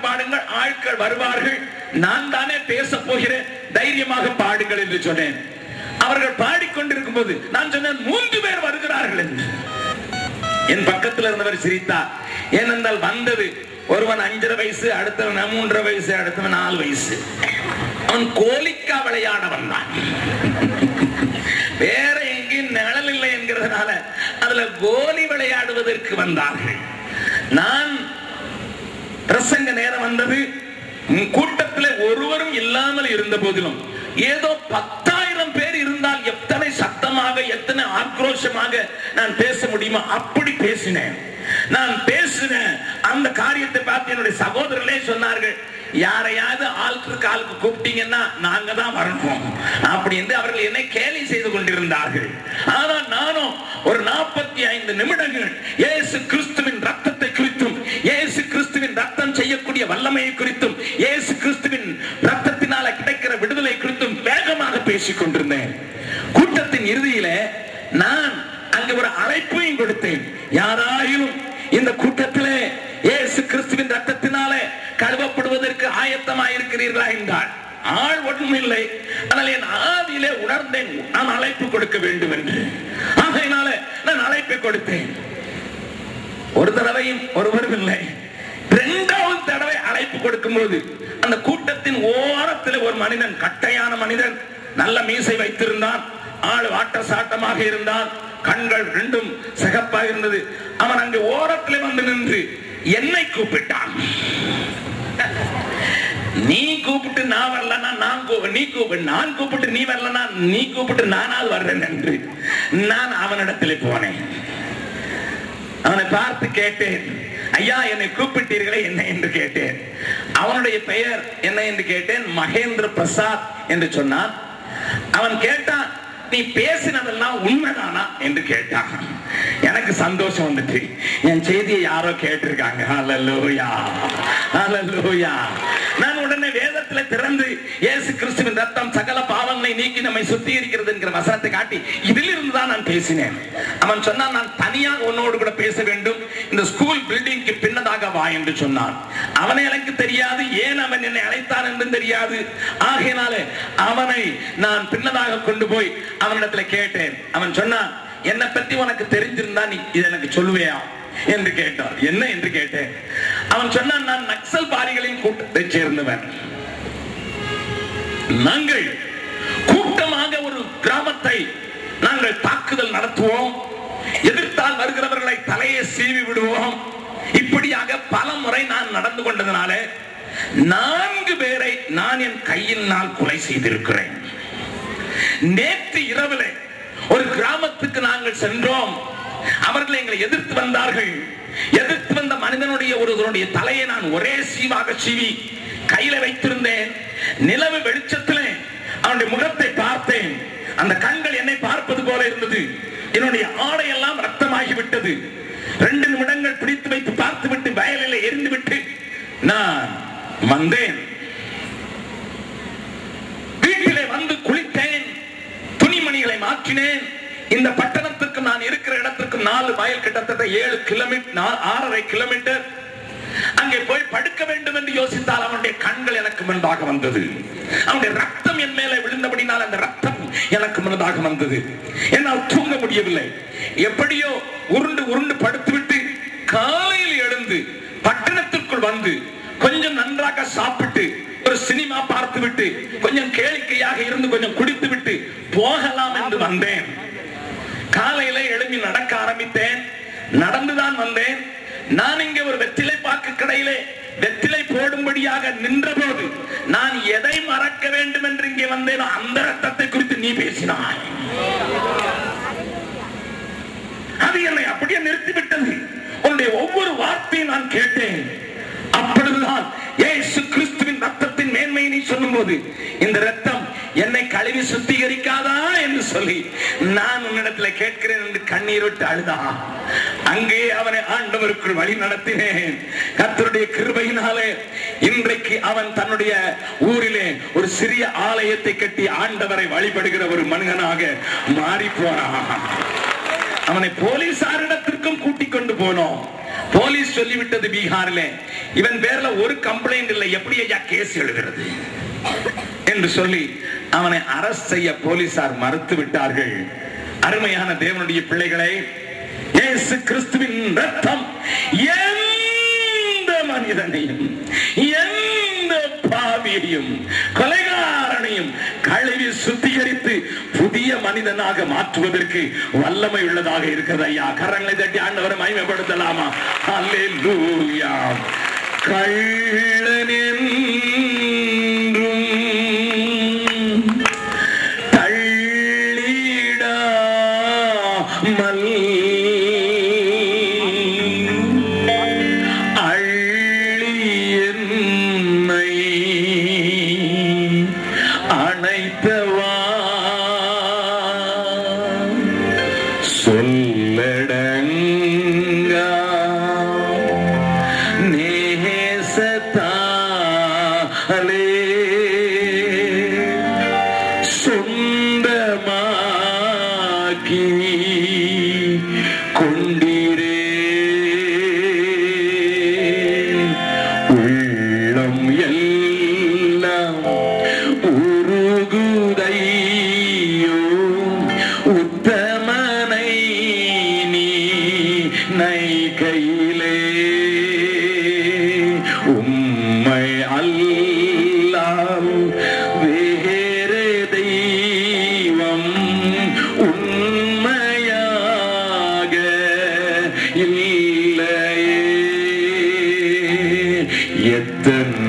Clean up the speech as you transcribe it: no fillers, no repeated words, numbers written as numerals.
பாடுங்கள், ஆட்கள் வருவார்கள், நான் தானே பேச போகிறேன், தைரியமாக பாடுங்கள் என்று சொன்னேன். அவர்கள் பாடிக்கொண்டிருக்கும் போது நான் சொன்னேன் 3 பேர் வருகிறார்கள் என்று. என் பக்கத்தில் இருந்தவர் சிரித்தார். ஏனென்றால் வந்தது ஒருவன் 5.5 வயசு, அடுத்தவன் 3.5 வயசு, அடுத்தவன் 4 வயசு. அவன் கோலிக்கா விளையாட வந்தான். வேற எங்கேயும் நிழல் இல்லை என்கிறதுனால அதுல கோலி விளையாடுவதற்கு வந்தார்கள். நான் பிரசங்க நேரம் வந்தது, கூட்டத்தில் ஒருவரும் இல்லாமல் இருந்த போதிலும் ஏதோ 10,000 பேர் இருந்தால் எத்தனை சத்தமாக, எத்தனை ஆக்ரோஷமாக நான் பேச முடியுமோ அப்படி பேசினேன். நான் பேசின அந்த காரியத்தை பார்த்து என்னுடைய சகோதரர்களே சொன்னார்கள், யாரையாவது ஆளுக்கு கூப்பிட்டீங்கன்னா நாங்க தான் வரணும் அப்படின்னு அவர்கள் என்னை கேலி செய்து கொண்டிருந்தார்கள். ஆனால் நானும் ஒரு 45 நிமிடங்கள் இயேசு கிறிஸ்துவின் ரத்தத்தை குறித்தும், இயேசு கிறிஸ்துவின் ரத்தம் செய்யக்கூடிய வல்லமையை குறித்தும், இயேசு கிறிஸ்துவின் ரத்தத்தினால கிடைக்கிற விடுதலை குறித்தும் வேகமாக பேசிக் கொண்டிருந்தேன். கூட்டத்தின் இறுதியில நான் அங்கு ஒரு அழைப்பையும் கொடுத்தேன். யாராயிலும் இந்த கூட்டத்திலே இயேசு கிறிஸ்துவின் ரத்தத்தினாலே கழுவப்படுவதற்கு ஆயத்தமாயிருக்கிறீர்களா என்றால் ஆள் ஒன்றும் இல்லை. ஆனால் என் ஆவியிலே உணர்ந்தேன் நான் அழைப்பு கொடுக்க வேண்டும் என்று. ஆகையினால நான் அழைப்பை கொடுத்தேன். ஒரு தடவையும் ஒருவரும் இல்லை. 2வது தடவை அழைப்பு கொடுக்கும் போது அந்த கூட்டத்தின் ஓரத்தில் ஒரு மனிதன், கட்டையான மனிதன், நல்ல மீசை வைத்திருந்தான், ஆள் வாட்ட சாட்டமாக இருந்தான், கண்கள் 2ம் சிகப்பாக இருந்தது. அவன் அங்கு ஓரத்தில் வந்து நின்று என்னை கூப்பிட்டான். நீ கூப்பிட்டு நான் வரலன்னா நான் கூப்பிட்டு நீ வரலன்னா நீ கூப்பிட்டு நானால் வர்றேன் என்று நான் அவனிடத்தில் போனேன். அவனை பார்த்து கேட்டேன், ஐயா என்னை கூப்பிட்டீர்களே என்ன என்று கேட்டேன். அவனுடைய பெயர் என்ன என்று கேட்டேன். மகேந்திர பிரசாத் என்று சொன்னான். அவன் கேட்டான், நீ பேசினதெல்லாம் உண்மைதானா என்று கேட்டான். எனக்கு சந்தோஷம் வந்துட்டு, என் செய்தியை யாரோ கேட்டிருக்காங்க. ஹல்லேலூயா, ஹல்லேலூயா. நான் உடனே வேதத்துல திறந்து இயேசு கிறிஸ்துவின் ரத்தம் சகல பாவங்களை நீக்கி நம்மை சுத்திகரிக்கிறது என்கிற வசனத்தை காட்டி இதிலிருந்து தான் நான் பேசினேன். அவன் சொன்னான், நான் தனியாக உன்னோடு கூட பேச வேண்டும், இந்த ஸ்கூல் பில்டிங்க்கு பின்னதாக வா என்று சொன்னான். அவனை எனக்கு தெரியாது, ஏன் அவன் என்னை அழைத்தான் என்று தெரியாது. ஆகையினால அவனை நான் பின்னதாக கொண்டு போய் அவனிடத்துல கேட்டேன். அவன் சொன்னான், என்னை பத்தி உனக்கு தெரிஞ்சிருந்தா நீ இதை எனக்கு சொல்லுவையா என்று கேட்டான். என்ன என்று கேட்டேன். அவன் சொன்னான், நான் நக்சல் பாரிகளின் கூட்டத்தை சேர்ந்தவன். நாங்கள் கூட்டமாக ஒரு கிராமத்தை நாங்கள் தாக்குதல் நடத்துவோம், எதிர்த்தால் வருகிறவர்களை தலையை சீவி விடுவோம். இப்படியாக பல முறை நான் நடந்து கொண்டதனால 4 பேரை நான் என் கையினால் கொலை செய்திருக்கிறேன். நேற்று இரவிலே ஒரு கிராமத்துக்கு நாங்கள் சென்றோம். அவர்கள் எங்களை எதிர்த்து வந்தார்கள். எதிர்த்து வந்த மனிதனுடைய ஒருவருடைய தலையை நான் ஒரே சீவாக சீவி கையில வைத்திருந்தேன். நிலவு வெளிச்சத்திலே அவனுடைய முகத்தை பார்த்தேன். அந்த கண்கள் என்னை பார்ப்பது போல இருந்தது. என்னுடைய ஆடையெல்லாம் ரத்தமாகி விட்டது. 2 நிமிடங்கள் பிடித்து வைத்து பார்த்து விட்டு வயலில் எரிந்து விட்டு நான் வந்தேன். வீட்டிலே வந்து குளித்தேன், துணிமணிகளை மாற்றினேன். இந்த பட்டணத்துக்கு நான் இருக்கிற இடத்துக்கு 4 மைல், கிட்டத்தட்ட 7 கிலோமீட்டர், 6.5 கிலோமீட்டர். அங்கே போய் படுக்க வேண்டும் என்று யோசித்தால் அவனுடைய கண்கள் எனக்கு முன்பாக வந்தது. அவனுடைய ரத்தம் என் மேலே விழுந்தபடினால் அந்த ரத்தம் எனக்கு முன்னதாக வந்தது. என்னால் தூங்க முடியவில்லை. எப்படியோ உருண்டு உருண்டு படுத்துவிட்டு காலையில் எழுந்து பட்டணத்திற்குள் வந்து கொஞ்சம் நன்றாக சாப்பிட்டு ஒரு சினிமா பார்த்து விட்டு கொஞ்சம் கேளிக்கையாக இருந்து கொஞ்சம் குடித்து விட்டு போகலாம் என்று வந்தேன். காலையில எழுப்பி நடக்க ஆரம்பித்தேன். நடந்துதான் வந்தேன். நான் இங்கே ஒரு வெற்றிலை பாக்கு கடையிலே வெற்றிலை போடும்படியாக நின்ற போது நான் எதை மறக்க வேண்டும் என்று இங்கே வந்தேனோ அந்த ரத்தத்தை குறித்து நீ பேசினாய். அது என்னை அப்படியே நிறுத்திவிட்டது. உன்னுடைய ஒவ்வொரு வார்த்தையும் நான் கேட்டேன். அப்பொழுதுதான் இயேசு கிறிஸ்துவின் ரத்தத்தின் மேன்மையை நீ சொல்லும் போது இந்த ரத்தம் என்னை கழுவி சுத்திகரிக்காதா என்று சொல்லி நான் உன்னிடத்தில் கேட்கிறேன் என்று கண்ணீர் விட்டு அழுதான். அங்கே அவனை ஆண்டவருக்குள் வழி நடத்தினேன். கர்த்தருடைய கிருபையினாலே இன்றைக்கு அவன் தன்னுடைய ஊரிலே ஒரு சிறிய ஆலயத்தை கட்டி ஆண்டவரை வழிபடுகிற ஒரு மனிதனாக மாறி போனான். அவனை போலீசாரிடத்திற்கும் கூட்டிக் கொண்டு போனோம். போலீஸ் சொல்லிவிட்டது பீகாரில், இவன் பேர்ல ஒரு கம்ப்ளைண்ட் இல்லை, எப்படி ஐயா கேஸ் எழுதுறது என்று சொல்லி அவனை அரெஸ்ட் செய்ய போலீசார் மறுத்து விட்டார்கள். அருமையான தேவனுடைய பிள்ளைகளை, இயேசு கிறிஸ்துவின் ரத்தம் எந்த மனிதனையும் எந்த பாவியையும் கொலைகாரனையும் கழுவி சுத்திகரித்து புதிய மனிதனாக மாற்றுவதற்கு வல்லமை உள்ளதாக இருக்கிறது ஐயா. கரங்களை தட்டி ஆண்டவரை மகிமைப்படுத்தலாமா? அல்லேலூயா. கள்ளனென்றும் தள்ளிடாமல் அணைத்தவா சொல்லடங்கா நேசத்தாலே சொந்தமாக்கி கொண்டீரே. உள்ளம் எல்லாம் உருகுதையோ உத்தமனை நீ நை கையிலே. உம்மை அல்லால் வேறு தெய்வம் உண்மையாக இல்லையே. எத்தனை